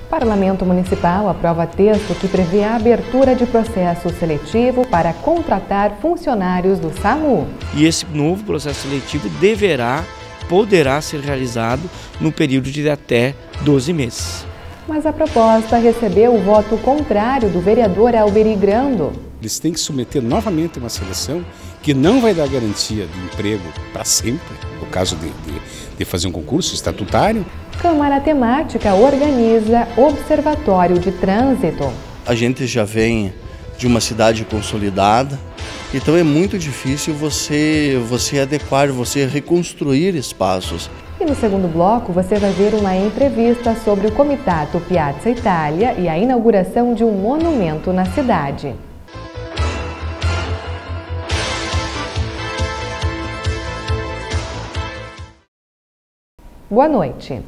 O Parlamento Municipal aprova texto que prevê a abertura de processo seletivo para contratar funcionários do SAMU. E esse novo processo seletivo poderá ser realizado no período de até 12 meses. Mas a proposta recebeu o voto contrário do vereador Alberi Grando. Eles têm que submeter novamente uma seleção que não vai dar garantia de emprego para sempre, no caso de fazer um concurso estatutário. Câmara Temática organiza Observatório de Trânsito. A gente já vem de uma cidade consolidada, então é muito difícil você adequar, você reconstruir espaços. E no segundo bloco você vai ver uma entrevista sobre o Comitato Piazza Itália e a inauguração de um monumento na cidade. Boa noite.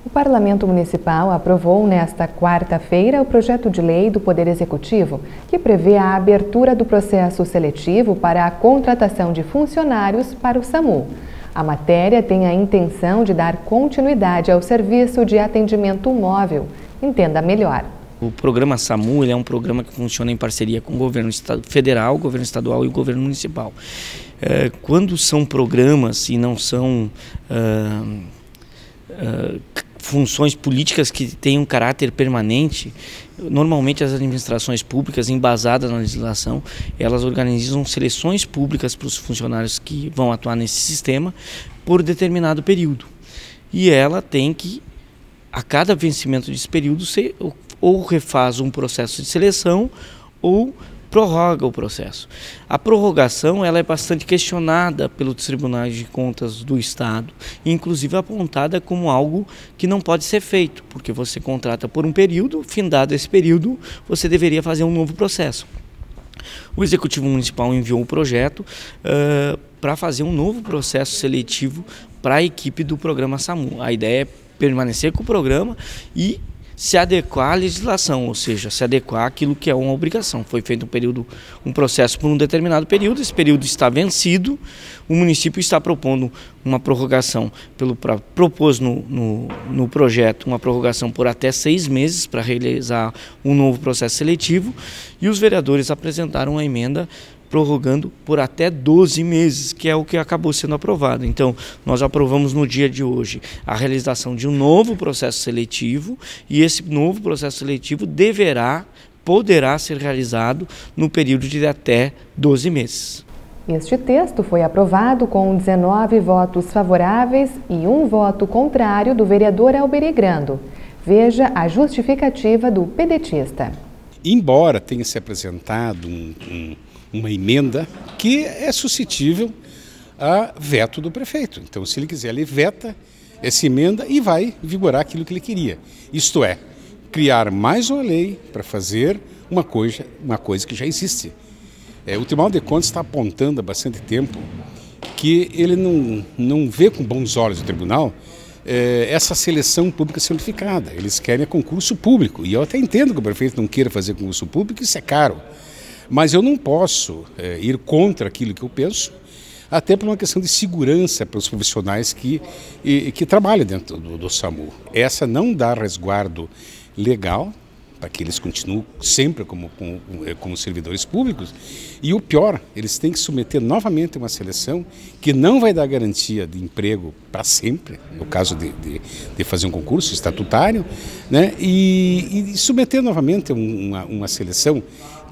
O Parlamento Municipal aprovou nesta quarta-feira o projeto de lei do Poder Executivo que prevê a abertura do processo seletivo para a contratação de funcionários para o SAMU. A matéria tem a intenção de dar continuidade ao serviço de atendimento móvel. Entenda melhor. O programa SAMU é um programa que funciona em parceria com o governo federal, o governo estadual e o governo municipal. Quando são programas e não são funções políticas que têm um caráter permanente, normalmente as administrações públicas, embasadas na legislação, elas organizam seleções públicas para os funcionários que vão atuar nesse sistema por determinado período. E ela tem que, a cada vencimento desse período, ou refaz um processo de seleção ou prorroga o processo. A prorrogação ela é bastante questionada pelos tribunais de contas do Estado, inclusive apontada como algo que não pode ser feito, porque você contrata por um período, findado esse período, você deveria fazer um novo processo. O Executivo Municipal enviou um projeto para fazer um novo processo seletivo para a equipe do programa SAMU. A ideia é permanecer com o programa e se adequar à legislação, ou seja, se adequar àquilo que é uma obrigação. Foi feito um processo por um determinado período, esse período está vencido, o município está propondo uma prorrogação, propôs no projeto uma prorrogação por até 6 meses para realizar um novo processo seletivo, e os vereadores apresentaram a emenda prorrogando por até 12 meses, que é o que acabou sendo aprovado. Então, nós aprovamos no dia de hoje a realização de um novo processo seletivo, e esse novo processo seletivo poderá ser realizado no período de até 12 meses. Este texto foi aprovado com 19 votos favoráveis e 1 voto contrário do vereador Alberi Grando. Veja a justificativa do pedetista. Embora tenha se apresentado uma emenda que é suscetível a veto do prefeito. Então, se ele quiser, ele veta essa emenda e vai vigorar aquilo que ele queria. Isto é, criar mais uma lei para fazer uma coisa que já existe. O Tribunal de Contas está apontando há bastante tempo que ele não vê com bons olhos o tribunal essa seleção pública simplificada. Eles querem concurso público. E eu até entendo que o prefeito não queira fazer concurso público, isso é caro. Mas eu não posso ir contra aquilo que eu penso, até por uma questão de segurança para os profissionais que trabalham dentro do SAMU. Essa não dá resguardo legal para que eles continuem sempre como servidores públicos. E o pior, eles têm que submeter novamente uma seleção que não vai dar garantia de emprego para sempre, no caso de fazer um concurso estatutário, né? E submeter novamente uma seleção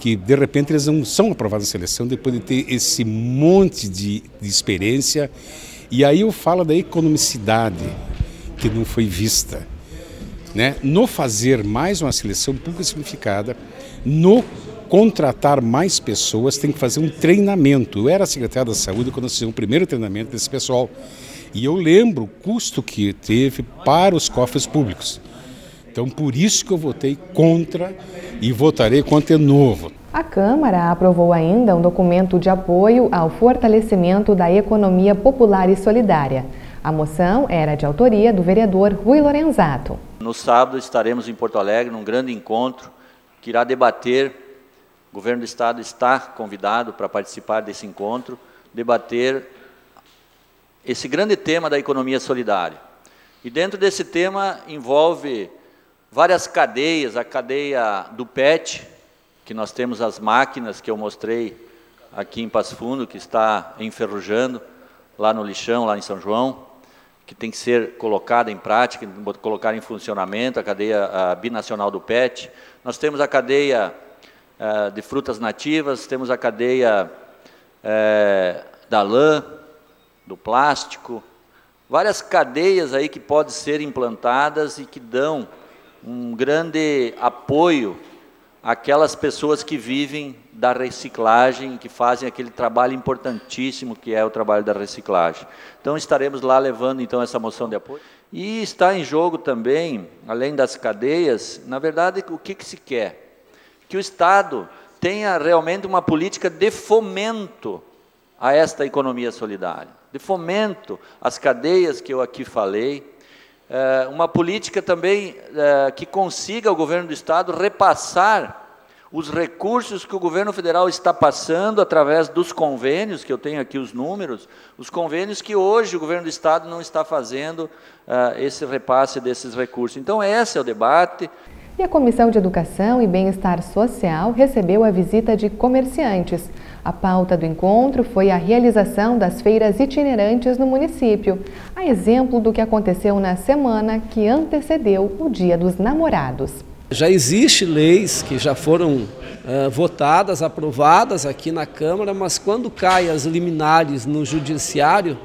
que, de repente, eles não são aprovados na seleção depois de ter esse monte de experiência. E aí eu falo da economicidade que não foi vista, né? No fazer mais uma seleção pública simplificada, no contratar mais pessoas, tem que fazer um treinamento. Eu era secretário da Saúde quando nós fizemos o primeiro treinamento desse pessoal. E eu lembro o custo que teve para os cofres públicos. Então, por isso que eu votei contra e votarei contra de novo. A Câmara aprovou ainda um documento de apoio ao fortalecimento da economia popular e solidária. A moção era de autoria do vereador Rui Lorenzato. No sábado estaremos em Porto Alegre, num grande encontro que irá debater, o governo do estado está convidado para participar desse encontro, debater esse grande tema da economia solidária. E dentro desse tema envolve várias cadeias, a cadeia do PET, que nós temos as máquinas que eu mostrei aqui em Passo Fundo, que está enferrujando lá no lixão, lá em São João, que tem que ser colocada em prática, colocar em funcionamento, a cadeia binacional do PET. Nós temos a cadeia de frutas nativas, temos a cadeia da lã, do plástico, várias cadeias aí que podem ser implantadas e que dão um grande apoio àquelas pessoas que vivem da reciclagem, que fazem aquele trabalho importantíssimo que é o trabalho da reciclagem. Então estaremos lá levando então essa moção de apoio. E está em jogo também, além das cadeias, na verdade o que se quer? Que o Estado tenha realmente uma política de fomento a esta economia solidária, de fomento às cadeias que eu aqui falei, uma política também que consiga o governo do Estado repassar os recursos que o governo federal está passando através dos convênios, que eu tenho aqui os números, os convênios que hoje o governo do Estado não está fazendo esse repasse desses recursos. Então, esse é o debate. E a Comissão de Educação e Bem-Estar Social recebeu a visita de comerciantes. A pauta do encontro foi a realização das feiras itinerantes no município, a exemplo do que aconteceu na semana que antecedeu o Dia dos Namorados. Já existem leis que já foram votadas, aprovadas aqui na Câmara, mas quando caem as liminares no Judiciário,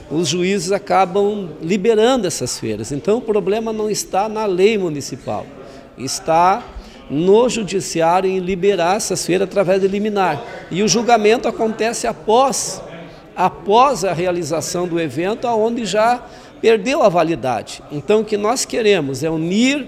os juízes acabam liberando essas feiras. Então o problema não está na lei municipal, está no Judiciário em liberar essas feiras através de liminar. E o julgamento acontece após a realização do evento, onde já perdeu a validade. Então o que nós queremos é unir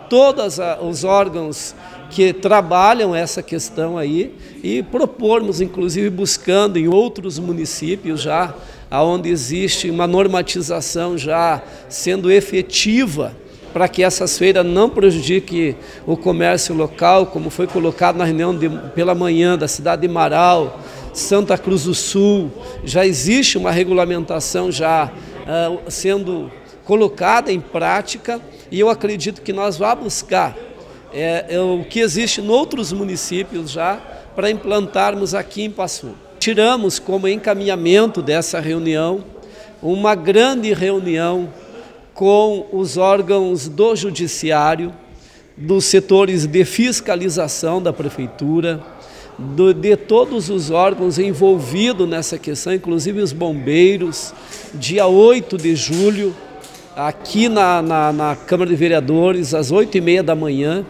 todos os órgãos que trabalham essa questão aí e propormos, inclusive buscando em outros municípios já, onde existe uma normatização já sendo efetiva, para que essas feiras não prejudiquem o comércio local, como foi colocado na reunião pela manhã da cidade de Marau, Santa Cruz do Sul. Já existe uma regulamentação já sendo colocada em prática, e eu acredito que nós vamos buscar o que existe em outros municípios já para implantarmos aqui em Passo Fundo. Tiramos como encaminhamento dessa reunião uma grande reunião com os órgãos do Judiciário, dos setores de fiscalização da Prefeitura, de todos os órgãos envolvidos nessa questão, inclusive os bombeiros, dia 8 de julho, aqui na Câmara de Vereadores, às 8h30 da manhã.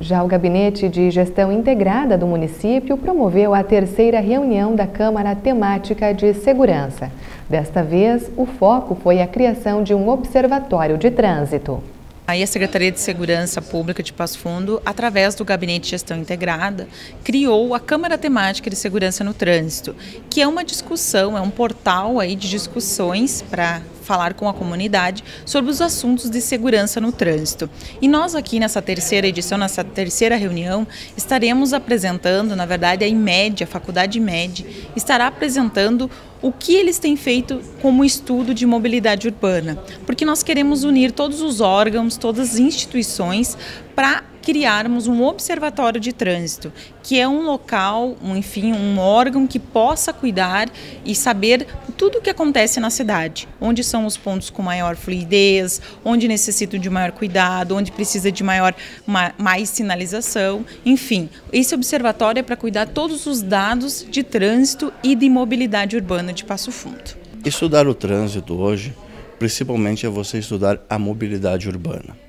Já o Gabinete de Gestão Integrada do município promoveu a terceira reunião da Câmara Temática de Segurança. Desta vez, o foco foi a criação de um observatório de trânsito. Aí a Secretaria de Segurança Pública de Passo Fundo, através do Gabinete de Gestão Integrada, criou a Câmara Temática de Segurança no Trânsito, que é uma discussão, é um portal aí de discussões para falar com a comunidade sobre os assuntos de segurança no trânsito. E nós aqui nessa terceira edição, nessa terceira reunião, estaremos apresentando, na verdade a IMED, a Faculdade IMED, estará apresentando o que eles têm feito como estudo de mobilidade urbana, porque nós queremos unir todos os órgãos, todas as instituições para criarmos um observatório de trânsito, que é um local, enfim, um órgão que possa cuidar e saber tudo o que acontece na cidade, onde são os pontos com maior fluidez, onde necessitam de maior cuidado, onde precisa de mais sinalização, enfim. Esse observatório é para cuidar todos os dados de trânsito e de mobilidade urbana de Passo Fundo. Estudar o trânsito hoje, principalmente é você estudar a mobilidade urbana.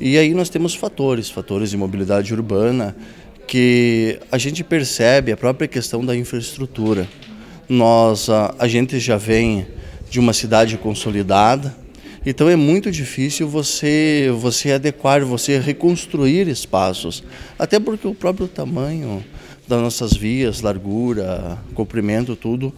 E aí nós temos fatores de mobilidade urbana que a gente percebe a própria questão da infraestrutura. A gente já vem de uma cidade consolidada, então é muito difícil você adequar, você reconstruir espaços, até porque o próprio tamanho das nossas vias, largura, comprimento, tudo,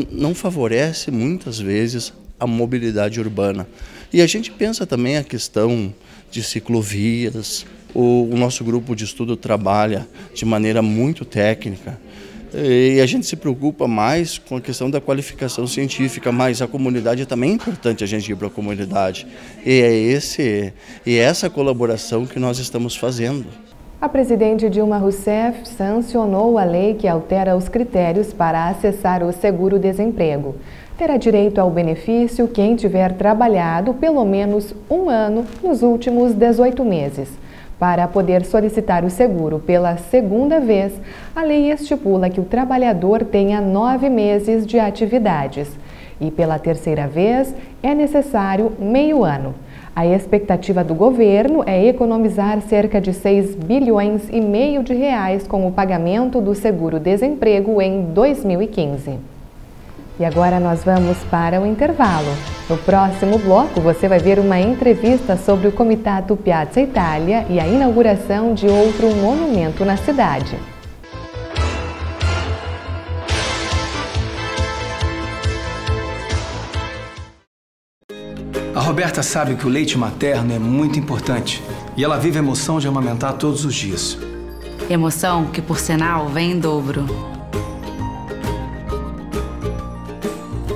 não favorece muitas vezes a mobilidade urbana. E a gente pensa também a questão de ciclovias, o nosso grupo de estudo trabalha de maneira muito técnica, E a gente se preocupa mais com a questão da qualificação científica, mas a comunidade também é importante a gente ir para a comunidade. E é essa colaboração que nós estamos fazendo. A presidente Dilma Rousseff sancionou a lei que altera os critérios para acessar o seguro-desemprego. Terá direito ao benefício quem tiver trabalhado pelo menos 1 ano nos últimos 18 meses. Para poder solicitar o seguro pela 2ª vez, a lei estipula que o trabalhador tenha 9 meses de atividades. E pela 3ª vez, é necessário meio ano. A expectativa do governo é economizar cerca de 6,5 bilhões de reais com o pagamento do seguro-desemprego em 2015. E agora nós vamos para o intervalo. No próximo bloco, você vai ver uma entrevista sobre o Comitato Piazza Itália e a inauguração de outro monumento na cidade. A Roberta sabe que o leite materno é muito importante e ela vive a emoção de amamentar todos os dias. Emoção que, por sinal, vem em dobro.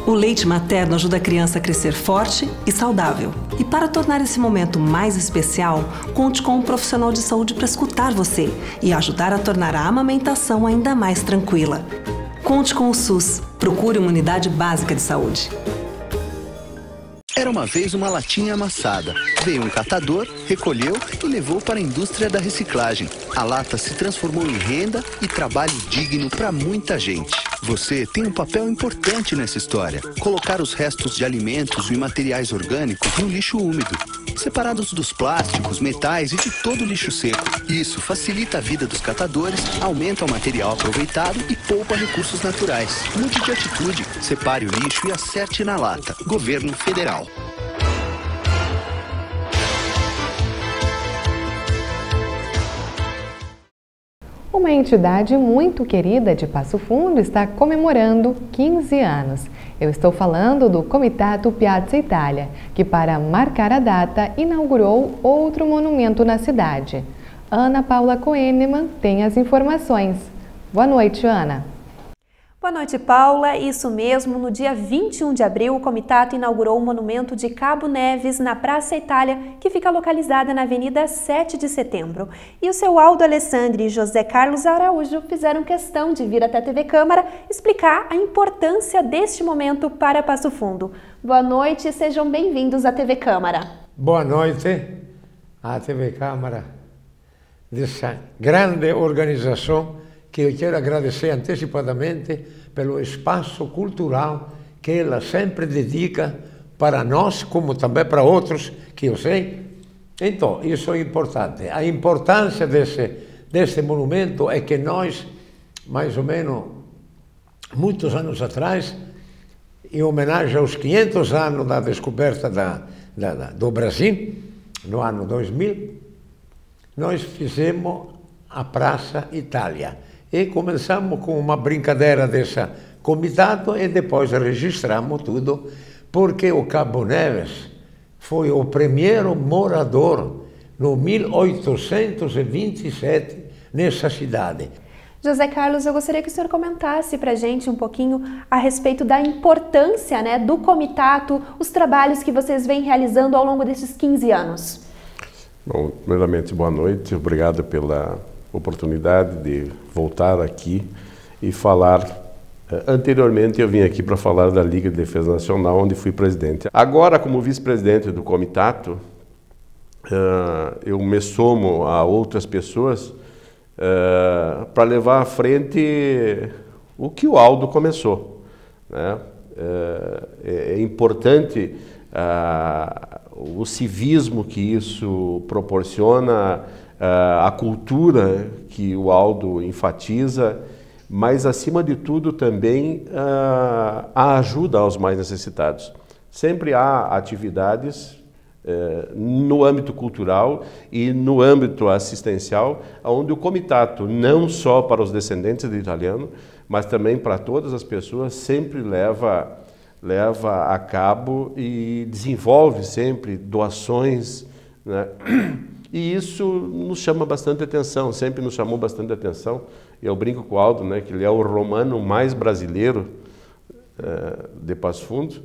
O leite materno ajuda a criança a crescer forte e saudável. E para tornar esse momento mais especial, conte com um profissional de saúde para escutar você e ajudar a tornar a amamentação ainda mais tranquila. Conte com o SUS. Procure uma unidade básica de saúde. Era uma vez uma latinha amassada. Veio um catador, recolheu e levou para a indústria da reciclagem. A lata se transformou em renda e trabalho digno para muita gente. Você tem um papel importante nessa história. Colocar os restos de alimentos e materiais orgânicos no lixo úmido, separados dos plásticos, metais e de todo o lixo seco. Isso facilita a vida dos catadores, aumenta o material aproveitado e poupa recursos naturais. Mude de atitude, separe o lixo e acerte na lata. Governo Federal. Uma entidade muito querida de Passo Fundo está comemorando 15 anos. Eu estou falando do Comitato Piazza Itália, que para marcar a data inaugurou outro monumento na cidade. Ana Paula Koenemann tem as informações. Boa noite, Ana. Boa noite, Paula. Isso mesmo, no dia 21 de abril, o Comitato inaugurou o monumento de Cabo Neves na Praça Itália, que fica localizada na Avenida 7 de Setembro. E o seu Aldo Alessandri e José Carlos Araújo fizeram questão de vir até a TV Câmara explicar a importância deste momento para Passo Fundo. Boa noite e sejam bem-vindos à TV Câmara. Boa noite à TV Câmara, dessa grande organização que eu quero agradecer antecipadamente pelo espaço cultural que ela sempre dedica para nós, como também para outros que eu sei. Então, isso é importante. A importância desse monumento é que nós, mais ou menos, muitos anos atrás, em homenagem aos 500 anos da descoberta do Brasil, no ano 2000, nós fizemos a Praça Itália. E começamos com uma brincadeira dessa comitato e depois registramos tudo, porque o Cabo Neves foi o primeiro morador no 1827 nessa cidade. José Carlos, eu gostaria que o senhor comentasse para a gente um pouquinho a respeito da importância, né, do comitato, os trabalhos que vocês vêm realizando ao longo desses 15 anos. Bom, primeiramente, boa noite, obrigado pela oportunidade de voltar aqui e falar. Anteriormente eu vim aqui para falar da Liga de Defesa Nacional, onde fui presidente. Agora, como vice-presidente do comitato, eu me somo a outras pessoas para levar à frente o que o Aldo começou, né? É importante o civismo que isso proporciona, a cultura que o Aldo enfatiza, mas acima de tudo também a ajuda aos mais necessitados. Sempre há atividades no âmbito cultural e no âmbito assistencial, onde o comitato, não só para os descendentes de italiano, mas também para todas as pessoas, sempre leva a cabo e desenvolve sempre doações, né, E isso nos chama bastante atenção, sempre nos chamou bastante atenção. Eu brinco com o Aldo, né, que ele é o romano mais brasileiro de Passo Fundo,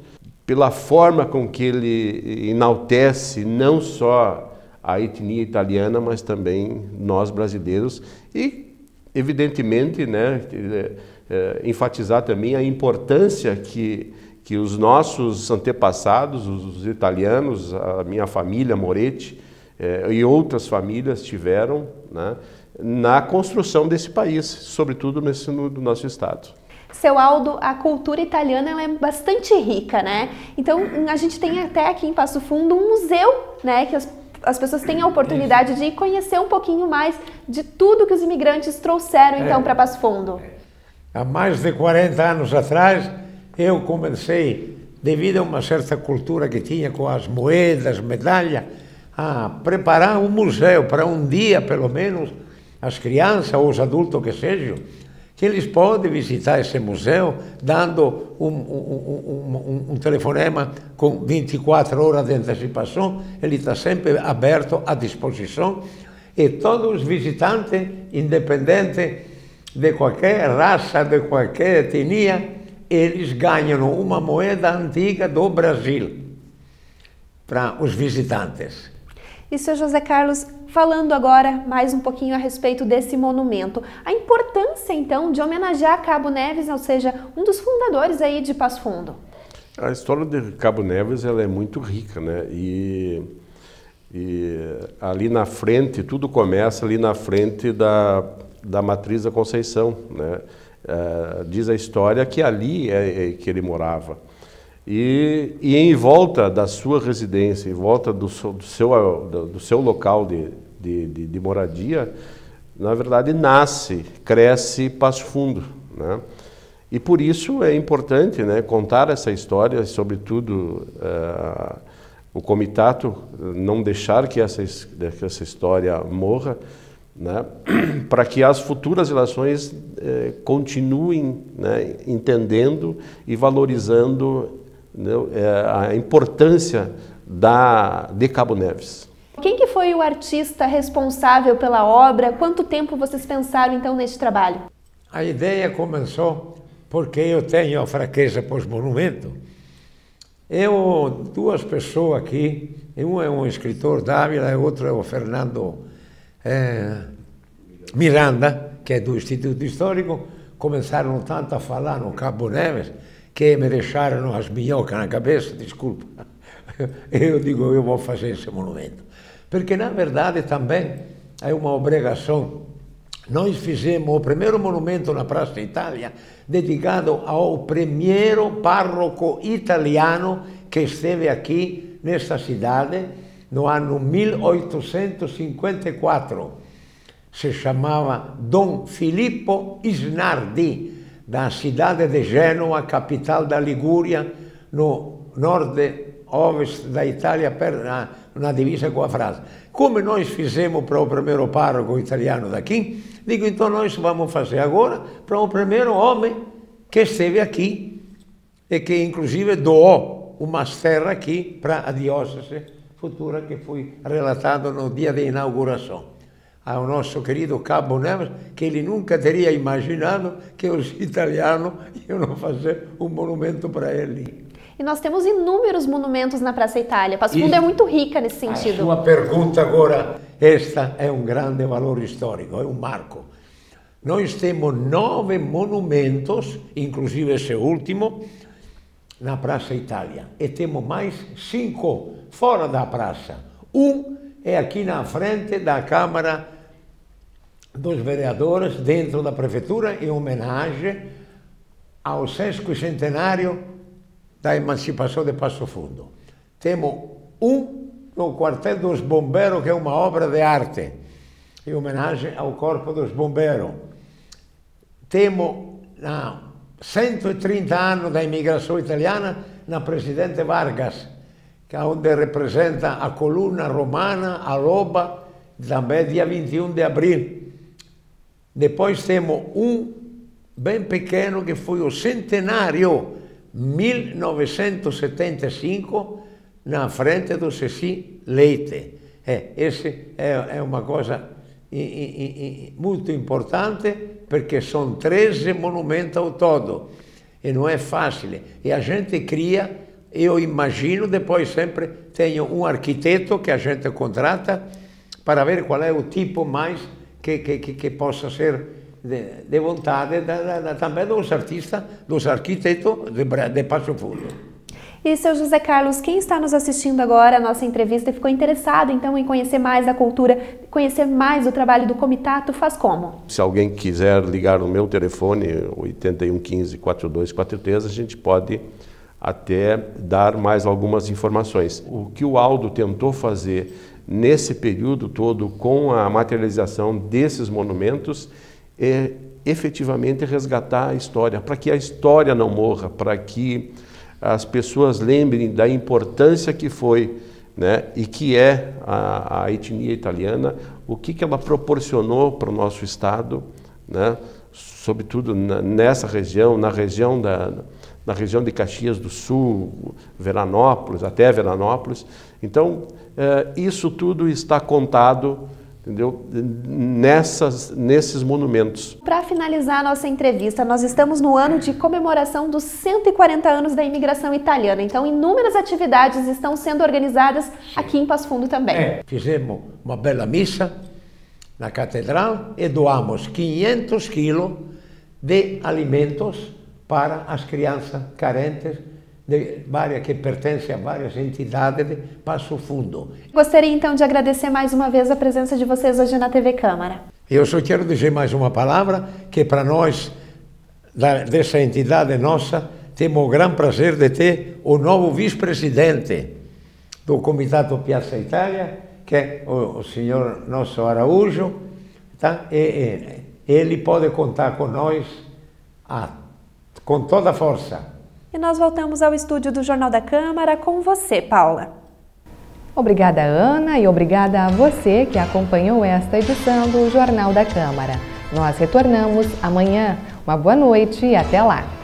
pela forma com que ele enaltece não só a etnia italiana, mas também nós brasileiros e, evidentemente, né, enfatizar também a importância que os nossos antepassados, os italianos, a minha família Moretti e outras famílias tiveram, né, na construção desse país, sobretudo no nosso estado. Seu Aldo, a cultura italiana ela é bastante rica, né? Então a gente tem até aqui em Passo Fundo um museu, né, que as pessoas têm a oportunidade de conhecer um pouquinho mais de tudo que os imigrantes trouxeram então para Passo Fundo. Há mais de 40 anos atrás, eu comecei, devido a uma certa cultura que tinha com as moedas, medalhas, a preparar um museu para um dia, pelo menos, as crianças ou os adultos que sejam, que eles podem visitar esse museu dando um telefonema com 24 horas de antecipação. Ele está sempre aberto à disposição e todos os visitantes, independente de qualquer raça, de qualquer etnia, eles ganham uma moeda antiga do Brasil para os visitantes. E, Sr. José Carlos, falando agora mais um pouquinho a respeito desse monumento, a importância, então, de homenagear Cabo Neves, ou seja, um dos fundadores aí de Passo Fundo. A história de Cabo Neves ela é muito rica, né? E ali na frente, tudo começa ali na frente da Matriz da Conceição, né? Diz a história que ali que ele morava. E em volta da sua residência, em volta do seu local de moradia, na verdade cresce Passo Fundo, né? E por isso é importante, né, contar essa história, sobretudo o comitato não deixar que essa história morra, né, para que as futuras gerações continuem, né, entendendo e valorizando, né, a importância de Cabo Neves. Quem que foi o artista responsável pela obra? Quanto tempo vocês pensaram então neste trabalho? A ideia começou porque eu tenho a fraqueza para os monumentos. Duas pessoas aqui, um é um escritor d'Ávila e outro é o Fernando Miranda, que é do Instituto Histórico, começaram tanto a falar no Cabo Neves que me deixaram as minhocas na cabeça, desculpa. Eu digo, eu vou fazer esse monumento. Porque, na verdade, também é uma obrigação. Nós fizemos o primeiro monumento na Praça Itália dedicado ao primeiro pároco italiano que esteve aqui nesta cidade no ano 1854. Se chamava Dom Filippo Isnardi, da cidade de Gênova, capital da Ligúria, no nord-ovest da Itália, na divisa com a França. Como nós fizemos para o primeiro pároco italiano daqui, digo, então nós vamos fazer agora para o primeiro homem que esteve aqui e que inclusive doou umas terras aqui para a diocese futura que foi relatado no dia de inauguração. Ao nosso querido Cabo Neves, que ele nunca teria imaginado que os italianos iam fazer um monumento para ele. E nós temos inúmeros monumentos na Praça Itália. Passo Fundo é muito rica nesse sentido. A sua pergunta agora, esta é um grande valor histórico, é um marco. Nós temos 9 monumentos, inclusive esse último, na Praça Itália. E temos mais 5 fora da praça. Um é aqui na frente da Câmara dos Vereadores, dentro da Prefeitura, em homenagem ao 60º da emancipação de Passo Fundo. Temos um no Quartel dos Bombeiros, que é uma obra de arte, em homenagem ao Corpo dos Bombeiros. Temos 130 anos da imigração italiana na Presidente Vargas, que é onde representa a coluna romana, a loba, também dia 21 de abril. Depois temos um bem pequeno que foi o centenário, 1975, na frente do Ceci Leite. Esse é uma coisa muito importante, porque são 13 monumentos ao todo, e não é fácil. E a gente cria, eu imagino, depois sempre tenho um arquiteto que a gente contrata para ver qual é o tipo mais que possa ser de vontade também dos artistas, dos arquitetos de Passo Fundo. E, seu José Carlos, quem está nos assistindo agora, a nossa entrevista, e ficou interessado então em conhecer mais da cultura, conhecer mais o trabalho do Comitato, faz como? Se alguém quiser ligar no meu telefone, 8115-4243, a gente pode até dar mais algumas informações. O que o Aldo tentou fazer nesse período todo com a materialização desses monumentos é efetivamente resgatar a história, para que a história não morra, para que as pessoas lembrem da importância que foi, né, e que é a etnia italiana, o que ela proporcionou para o nosso Estado, né, sobretudo nessa região, na região de Caxias do Sul, Veranópolis, até Veranópolis. Então, isso tudo está contado, entendeu? Nesses monumentos. Para finalizar a nossa entrevista, nós estamos no ano de comemoração dos 140 anos da imigração italiana. Então, inúmeras atividades estão sendo organizadas aqui em Passo Fundo também. Fizemos uma bela missa na catedral e doamos 500 quilos de alimentos para as crianças carentes, que pertencem a várias entidades de Passo Fundo. Gostaria então de agradecer mais uma vez a presença de vocês hoje na TV Câmara. Eu só quero dizer mais uma palavra, que para nós, dessa entidade nossa, temos o grande prazer de ter o novo vice-presidente do Comitato Piazza Itália, que é o senhor nosso Araújo, tá? E ele pode contar com nós com toda a força. E nós voltamos ao estúdio do Jornal da Câmara com você, Paula. Obrigada, Ana, e obrigada a você que acompanhou esta edição do Jornal da Câmara. Nós retornamos amanhã. Uma boa noite e até lá!